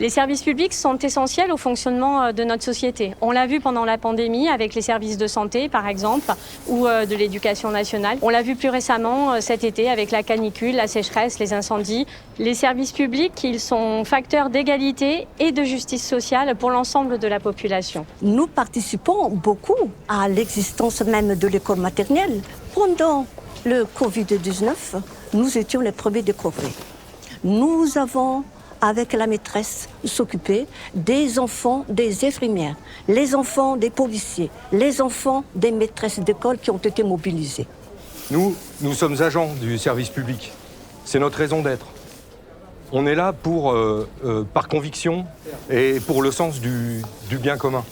Les services publics sont essentiels au fonctionnement de notre société. On l'a vu pendant la pandémie avec les services de santé, par exemple, ou de l'éducation nationale. On l'a vu plus récemment cet été avec la canicule, la sécheresse, les incendies. Les services publics, ils sont facteurs d'égalité et de justice sociale pour l'ensemble de la population. Nous participons beaucoup à l'existence même de l'école maternelle. Pendant le Covid-19, nous étions les premiers découvrés. Nous avons, avec la maîtresse, s'occuper des enfants des infirmières, les enfants des policiers, les enfants des maîtresses d'école qui ont été mobilisés. Nous sommes agents du service public. C'est notre raison d'être. On est là par conviction et pour le sens du bien commun.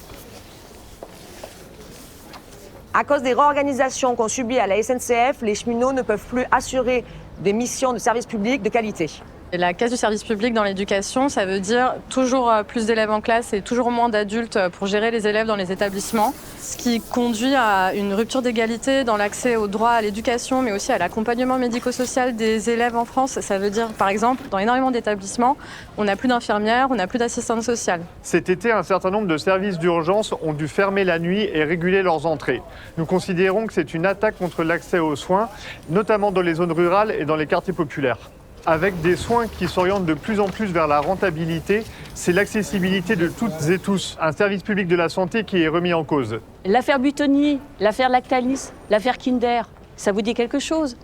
À cause des réorganisations qu'on subit à la SNCF, les cheminots ne peuvent plus assurer des missions de service public de qualité. Et la caisse du service public dans l'éducation, ça veut dire toujours plus d'élèves en classe et toujours moins d'adultes pour gérer les élèves dans les établissements, ce qui conduit à une rupture d'égalité dans l'accès au droit à l'éducation, mais aussi à l'accompagnement médico-social des élèves en France. Ça veut dire, par exemple, dans énormément d'établissements, on n'a plus d'infirmières, on n'a plus d'assistantes sociales. Cet été, un certain nombre de services d'urgence ont dû fermer la nuit et réguler leurs entrées. Nous considérons que c'est une attaque contre l'accès aux soins, notamment dans les zones rurales et dans les quartiers populaires. Avec des soins qui s'orientent de plus en plus vers la rentabilité, c'est l'accessibilité de toutes et tous, un service public de la santé qui est remis en cause. L'affaire Buitoni, l'affaire Lactalis, l'affaire Kinder, ça vous dit quelque chose?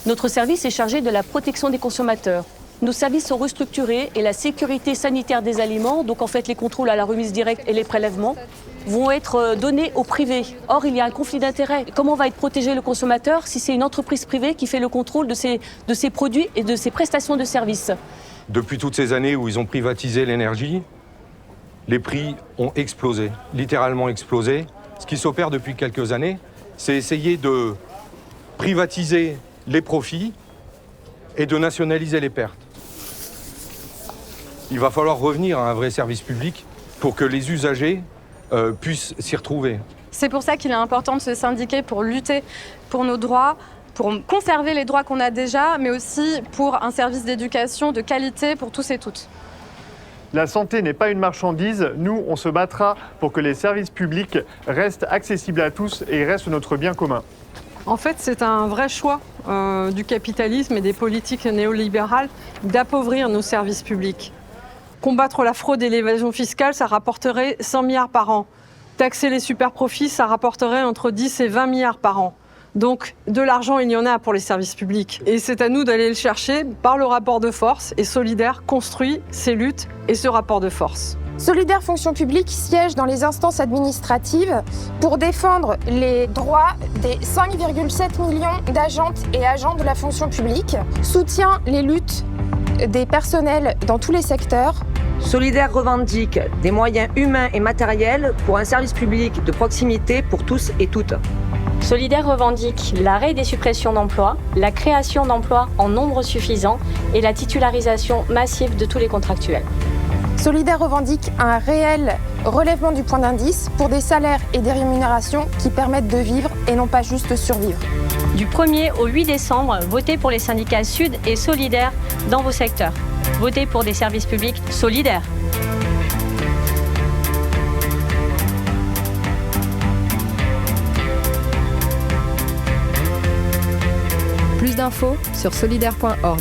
Notre service est chargé de la protection des consommateurs. Nos services sont restructurés et la sécurité sanitaire des aliments, donc en fait les contrôles à la remise directe et les prélèvements, vont être donnés au privé. Or, il y a un conflit d'intérêts. Comment va être protégé le consommateur si c'est une entreprise privée qui fait le contrôle de ses produits et de ses prestations de services? Depuis toutes ces années où ils ont privatisé l'énergie, les prix ont explosé, littéralement explosé. Ce qui s'opère depuis quelques années, c'est essayer de privatiser les profits et de nationaliser les pertes. Il va falloir revenir à un vrai service public pour que les usagers puissent s'y retrouver. C'est pour ça qu'il est important de se syndiquer pour lutter pour nos droits, pour conserver les droits qu'on a déjà, mais aussi pour un service d'éducation de qualité pour tous et toutes. La santé n'est pas une marchandise. Nous, on se battra pour que les services publics restent accessibles à tous et restent notre bien commun. En fait, c'est un vrai choix du capitalisme et des politiques néolibérales d'appauvrir nos services publics. Combattre la fraude et l'évasion fiscale, ça rapporterait 100 milliards par an. Taxer les superprofits, ça rapporterait entre 10 et 20 milliards par an. Donc, de l'argent, il y en a pour les services publics. Et c'est à nous d'aller le chercher par le rapport de force. Et Solidaire construit ces luttes et ce rapport de force. Solidaire Fonction Publique siège dans les instances administratives pour défendre les droits des 5,7 millions d'agentes et agents de la fonction publique, soutient les luttes des personnels dans tous les secteurs. Solidaire revendique des moyens humains et matériels pour un service public de proximité pour tous et toutes. Solidaire revendique l'arrêt des suppressions d'emplois, la création d'emplois en nombre suffisant et la titularisation massive de tous les contractuels. Solidaire revendique un réel relèvement du point d'indice pour des salaires et des rémunérations qui permettent de vivre et non pas juste survivre. Du 1er au 8 décembre, votez pour les syndicats Sud et Solidaire dans vos secteurs. Votez pour des services publics solidaires. Plus d'infos sur solidaire.org.